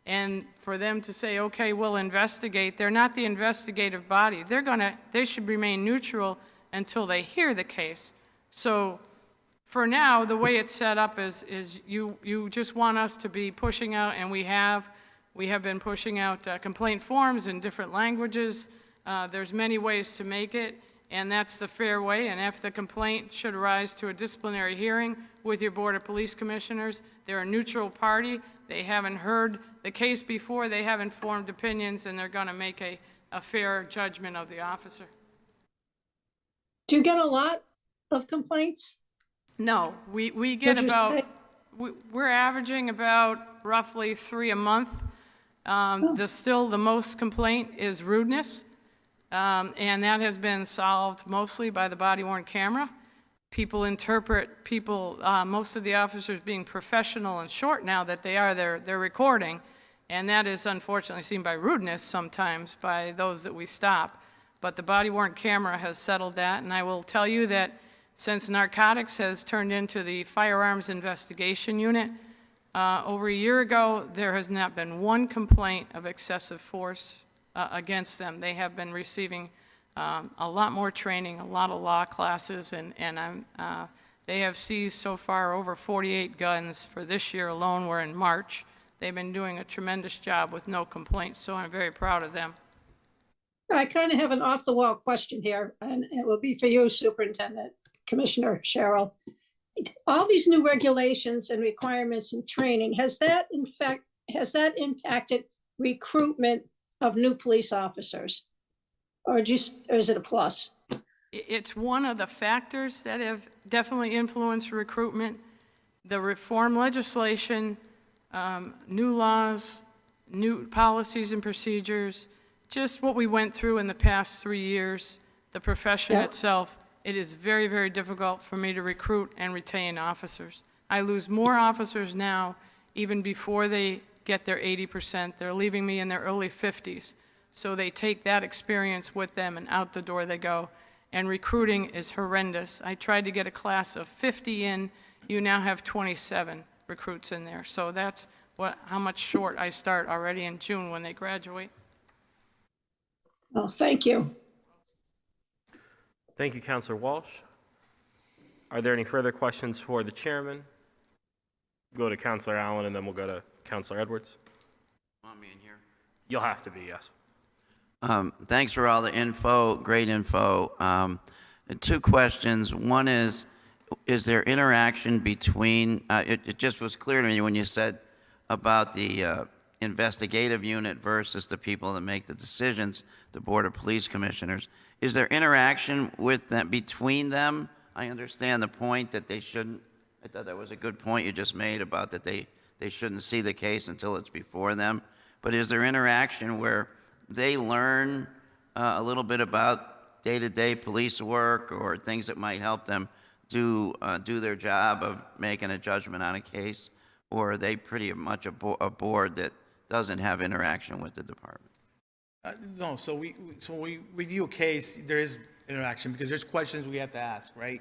Speaker 3: and for them to say, okay, we'll investigate. They're not the investigative body. They should remain neutral until they hear the case. So for now, the way it's set up is you just want us to be pushing out, and we have been pushing out complaint forms in different languages. There's many ways to make it, and that's the fair way. And if the complaint should rise to a disciplinary hearing with your Board of Police Commissioners, they're a neutral party. They haven't heard the case before, they haven't formed opinions, and they're going to make a fair judgment of the officer.
Speaker 6: Do you get a lot of complaints?
Speaker 3: No, we get
Speaker 6: What'd you
Speaker 3: about,
Speaker 6: say?
Speaker 3: we're averaging about roughly 3 a month. Still, the most complaint is rudeness, and that has been solved mostly by the body-worn camera. People interpret most of the officers being professional and short now that they're recording, and that is unfortunately seen by rudeness sometimes by those that we stop. But the body-worn camera has settled that, and I will tell you that since narcotics has turned into the Firearms Investigation Unit, over a year ago, there has not been one complaint of excessive force against them. They have been receiving a lot more training, a lot of law classes, and they have seized so far over 48 guns for this year alone. We're in March. They've been doing a tremendous job with no complaints, so I'm very proud of them.
Speaker 6: I kind of have an off-the-wall question here, and it will be for you, Superintendent, Commissioner Cheryl. All these new regulations and requirements and training, has that impacted recruitment of new police officers? Or is it a plus?
Speaker 3: It's one of the factors that have definitely influenced recruitment. The reform legislation, new laws, new policies and procedures, just what we went through in the past 3 years, the profession itself, it is very, very difficult for me to recruit and retain officers. I lose more officers now, even before they get their 80%. They're leaving me in their early 50s. So they take that experience with them, and out the door they go. And recruiting is horrendous. I tried to get a class of 50 in. You now have 27 recruits in there. So that's how much short I start already in June when they graduate.
Speaker 6: Oh, thank you.
Speaker 1: Thank you, Councilor Walsh. Are there any further questions for the chairman? Go to Councilor Allen, and then we'll go to Councilor Edwards.
Speaker 8: Want me in here?
Speaker 1: You'll have to be, yes.
Speaker 8: Thanks for all the info, great info. 2 questions. One is there interaction between, it just was clear to me when you said about the investigative unit versus the people that make the decisions, the Board of Police Commissioners. Is there interaction with them, between them? I understand the point that they shouldn't, I thought that was a good point you just made about that they shouldn't see the case until it's before them. But is there interaction where they learn a little bit about day-to-day police work or things that might help them do their job of making a judgment on a case? Or are they pretty much a board that doesn't have interaction with the department?
Speaker 7: No, so we review a case, there is interaction, because there's questions we have to ask, right?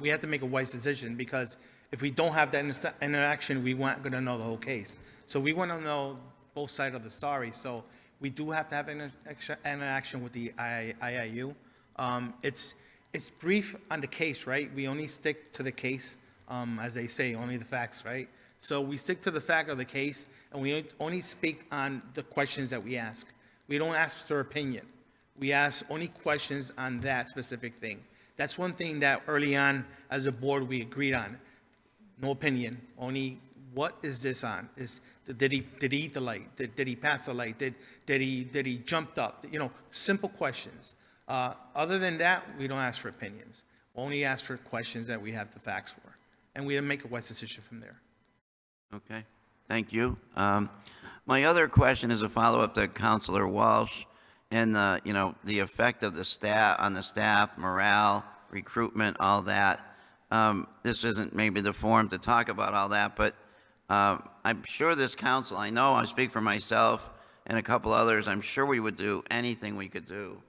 Speaker 7: We have to make a wise decision, because if we don't have that interaction, we weren't gonna know the whole case. So we wanna know both sides of the story, so we do have to have interaction with the IIU. It's brief on the case, right? We only stick to the case, as they say, only the facts, right? So we stick to the fact of the case, and we only speak on the questions that we ask. We don't ask their opinion. We ask only questions on that specific thing. That's one thing that early on, as a board, we agreed on. No opinion, only what is this on? Did he eat the light? Did he pass the light? Did he jumped up? You know, simple questions. Other than that, we don't ask for opinions. Only ask for questions that we have the facts for, and we make a wise decision from there.
Speaker 8: Okay, thank you. My other question is a follow-up to Councilor Walsh and the effect of the staff on the staff, morale, recruitment, all that. This isn't maybe the forum to talk about all that, but I'm sure this council, I know I speak for myself and a couple others, I'm sure we would do anything we could do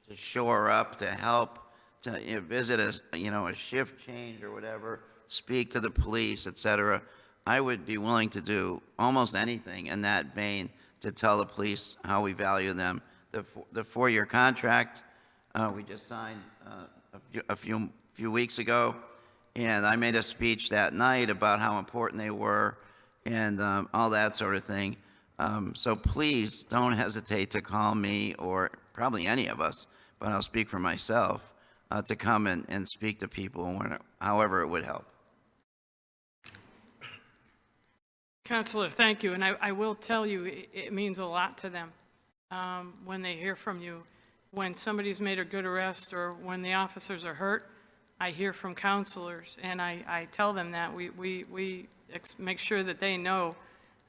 Speaker 8: to shore up, to help, to visit a shift change or whatever, speak to the police, et cetera. I would be willing to do almost anything in that vein to tell the police how we value them. The 4-year contract we just signed a few weeks ago, and I made a speech that night about how important they were and all that sort of thing. So please don't hesitate to call me, or probably any of us, but I'll speak for myself, to come and speak to people however it would help.
Speaker 3: Counselor, thank you, and I will tell you, it means a lot to them when they hear from you. When somebody's made a good arrest or when the officers are hurt, I hear from counselors, and I tell them that. We make sure that they know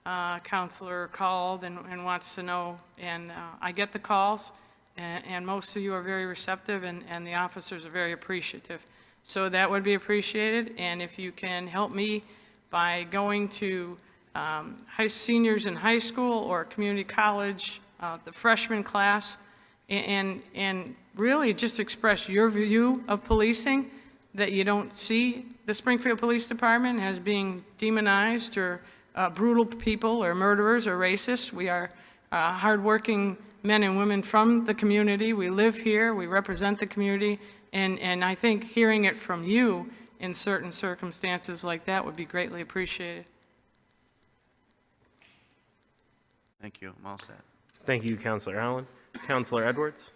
Speaker 3: counselor called and wants to know, and I get the calls, and most of you are very receptive, and the officers are very appreciative. So that would be appreciated, and if you can help me by going to seniors in high school or community college, the freshman class, and really just express your view of policing, that you don't see the Springfield Police Department as being demonized or brutal people or murderers or racists. We are hardworking men and women from the community. We live here, we represent the community, and I think hearing it from you in certain circumstances like that would be greatly appreciated.
Speaker 8: Thank you. I'm all set.
Speaker 1: Thank you, Counselor Allen. Counselor Edwards?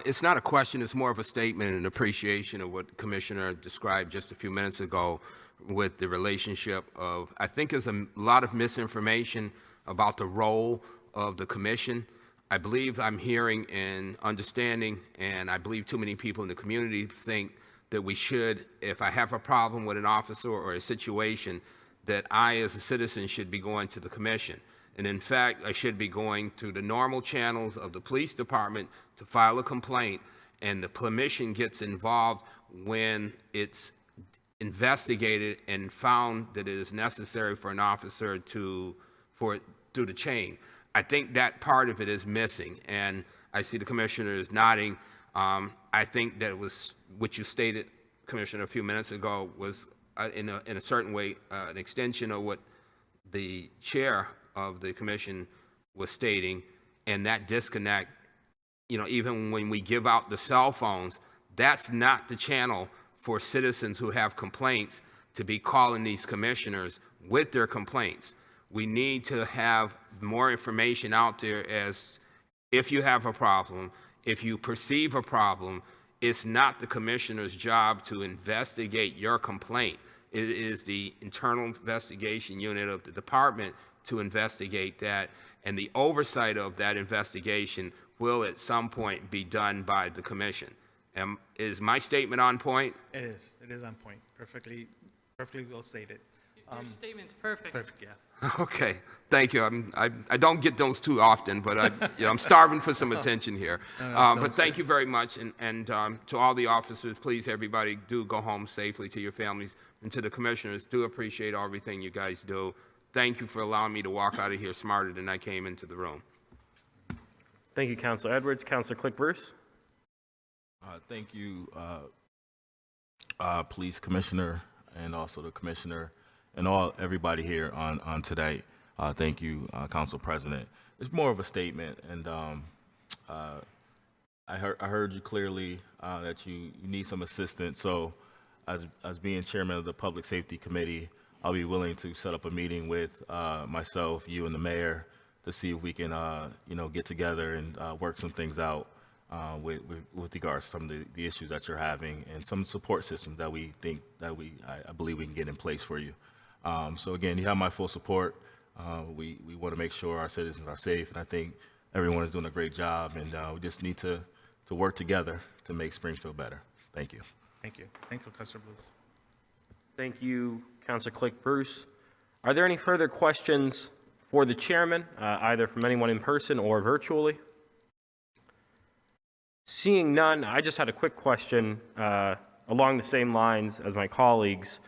Speaker 5: It's not a question, it's more of a statement and appreciation of what the Commissioner described just a few minutes ago with the relationship of, I think there's a lot of misinformation about the role of the Commission. I believe I'm hearing and understanding, and I believe too many people in the community think that we should, if I have a problem with an officer or a situation, that I as a citizen should be going to the Commission. And in fact, I should be going through the normal channels of the police department to file a complaint, and the commission gets involved when it's investigated and found that it is necessary for an officer to, through the chain. I think that part of it is missing, and I see the commissioner is nodding. I think that was what you stated, Commissioner, a few minutes ago was in a certain way an extension of what the chair of the commission was stating, and that disconnect, even when we give out the cell phones, that's not the channel for citizens who have complaints to be calling these commissioners with their complaints. We need to have more information out there as if you have a problem, if you perceive a problem, it's not the commissioner's job to investigate your complaint. It is the internal investigation unit of the department to investigate that, and the oversight of that investigation will at some point be done by the commission. Is my statement on point?
Speaker 7: It is. It is on point. Perfectly well stated.
Speaker 3: Your statement's perfect.
Speaker 7: Perfect, yeah.
Speaker 5: Okay, thank you. I don't get those too often, but I'm starving for some attention here. But thank you very much, and to all the officers, please, everybody, do go home safely to your families, and to the commissioners, do appreciate everything you guys do. Thank you for allowing me to walk out of here smarter than I came into the room.
Speaker 1: Thank you, Counselor Edwards. Counselor Click-Bruce?
Speaker 9: Thank you, Police Commissioner, and also the Commissioner, and everybody here on tonight. Thank you, Council President. It's more of a statement, and I heard you clearly that you need some assistance. So, as being chairman of the Public Safety Committee, I'll be willing to set up a meeting with myself, you, and the mayor to see if we can, get together and work some things out with regards to some of the issues that you're having, and some support systems that we think that I believe we can get in place for you. So again, you have my full support. We want to make sure our citizens are safe, and I think everyone is doing a great job, and we just need to work together to make Springfield better. Thank you.
Speaker 7: Thank you. Thank you, Councilor Bluth.
Speaker 1: Thank you, Counselor Click-Bruce. Are there any further questions for the chairman, either from anyone in person or virtually? Seeing none, I just had a quick question along the same lines as my colleagues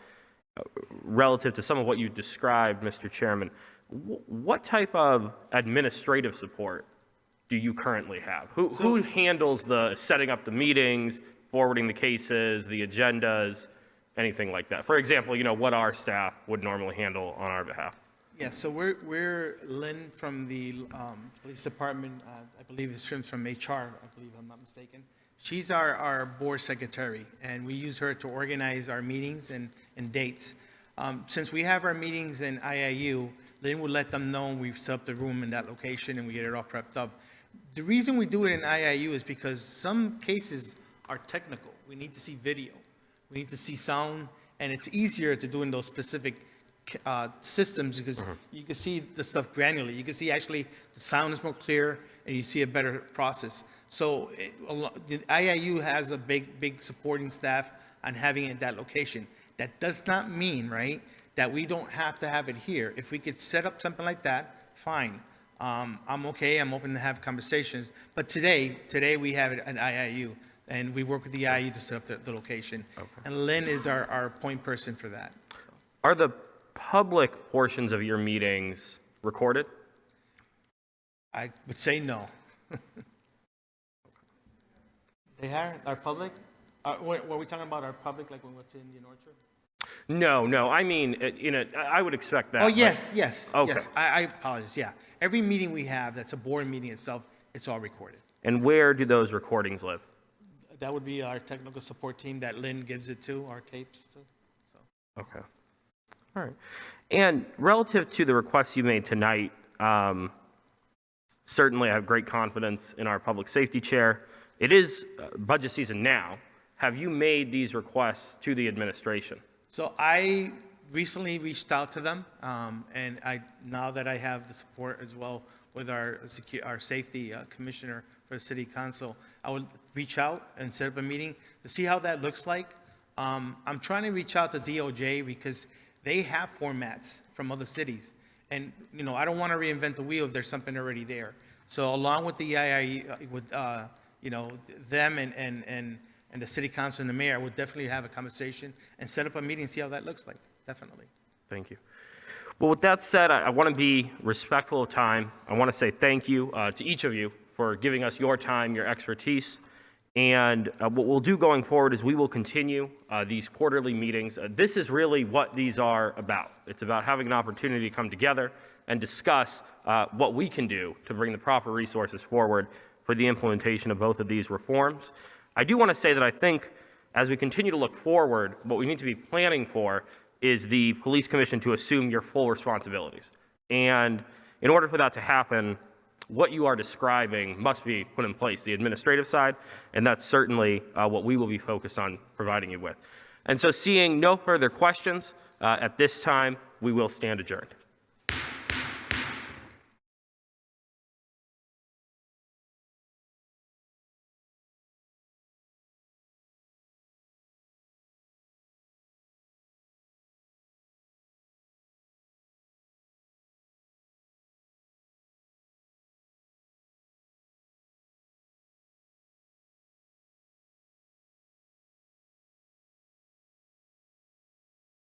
Speaker 1: relative to some of what you described, Mr. Chairman. What type of administrative support do you currently have? Who handles the setting up the meetings, forwarding the cases, the agendas, anything like that? For example, what our staff would normally handle on our behalf.
Speaker 7: Yeah, so we're Lynn from the police department. I believe it's from HR, I believe I'm not mistaken. She's our board secretary, and we use her to organize our meetings and dates. Since we have our meetings in IIU, Lynn would let them know we've set up the room in that location and we get it all prepped up. The reason we do it in IIU is because some cases are technical. We need to see video. We need to see sound, and it's easier to do in those specific systems because you can see the stuff granularly. You can see actually the sound is more clear, and you see a better process. So the IIU has a big supporting staff on having it at that location. That does not mean, right, that we don't have to have it here. If we could set up something like that, fine. I'm okay, I'm open to have conversations. But today we have it at IIU, and we work with the IIU to set up the location. And Lynn is our point person for that. So.
Speaker 1: Are the public portions of your meetings recorded?
Speaker 7: I would say no. They are public? Were we talking about our public, like when we went to Indian Orchard?
Speaker 1: No, I mean, I would expect that.
Speaker 7: Oh,
Speaker 1: but-
Speaker 7: yes.
Speaker 1: Okay.
Speaker 7: I apologize, yeah. Every meeting we have that's a board meeting itself, it's all recorded.
Speaker 1: And where do those recordings live?
Speaker 7: That would be our technical support team that Lynn gives it to, our tapes to, so.
Speaker 1: Okay. All right. And relative to the requests you made tonight, certainly I have great confidence in our public safety chair. It is budget season now. Have you made these requests to the administration?
Speaker 7: So I recently reached out to them, and now that I have the support as well with our safety commissioner for the city council, I would reach out and set up a meeting to see how that looks like. I'm trying to reach out to DOJ because they have formats from other cities. And, I don't want to reinvent the wheel if there's something already there. So along with the IIU, with, them and the city council and the mayor, I would definitely have a conversation and set up a meeting and see how that looks like, definitely.
Speaker 1: Thank you. Well, with that said, I want to be respectful of time. I want to say thank you to each of you for giving us your time, your expertise. And what we'll do going forward is we will continue these quarterly meetings. This is really what these are about. It's about having an opportunity to come together and discuss what we can do to bring the proper resources forward for the implementation of both of these reforms. I do want to say that I think as we continue to look forward, what we need to be planning for is the police commission to assume your full responsibilities. And in order for that to happen, what you are describing must be put in place, the administrative side, and that's certainly what we will be focused on providing you with. And so seeing no further questions, at this time, we will stand adjourned.